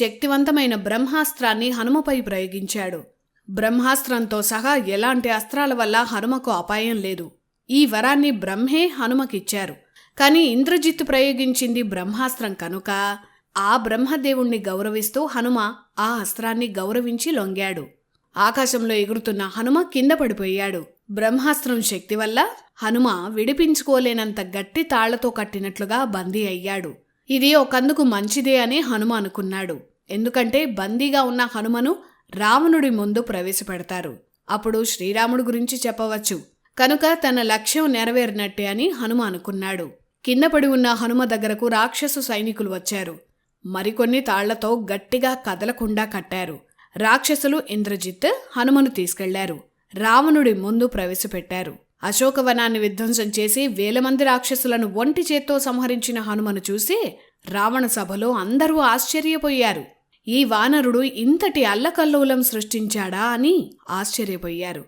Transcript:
శక్తివంతమైన బ్రహ్మాస్త్రాన్ని హనుమపై ప్రయోగించాడు. బ్రహ్మాస్త్రంతో సహా ఎలాంటి అస్త్రాల వల్ల హనుమకు అపాయం లేదు. ఈ వరాన్ని బ్రహ్మే హనుమకిచ్చారు. కాని ఇంద్రజిత్తు ప్రయోగించింది బ్రహ్మాస్త్రం కనుక ఆ బ్రహ్మదేవుణ్ణి గౌరవిస్తూ హనుమ ఆ అస్త్రాన్ని గౌరవించి లొంగాడు. ఆకాశంలో ఎగురుతున్న హనుమ కింద పడిపోయాడు. బ్రహ్మాస్త్రం శక్తి వల్ల హనుమ విడిపించుకోలేనంత గట్టి తాళ్లతో కట్టినట్లుగా బందీ అయ్యాడు. ఇది ఒకందుకు మంచిదే అని హనుమ అనుకున్నాడు. ఎందుకంటే బందీగా ఉన్న హనుమను రావణుడి ముందు ప్రవేశపెడతారు. అప్పుడు శ్రీరాముడు గురించి చెప్పవచ్చు. కనుక తన లక్ష్యం నెరవేరినట్టే అని హనుమ అనుకున్నాడు. కింద పడి ఉన్న హనుమ దగ్గరకు రాక్షసు సైనికులు వచ్చారు. మరికొన్ని తాళ్లతో గట్టిగా కదలకుండా కట్టారు. రాక్షసులు ఇంద్రజిత్ హనుమను తీసుకెళ్లారు. రావణుడి ముందు ప్రవేశపెట్టారు. అశోకవనాన్ని విధ్వంసం చేసి 1000 మంది రాక్షసులను ఒంటి చేత్తో సంహరించిన హనుమను చూసి రావణ సభలో అందరూ ఆశ్చర్యపోయారు. ఈ వానరుడు ఇంతటి అల్లకల్లోలం సృష్టించాడా అని ఆశ్చర్యపోయారు.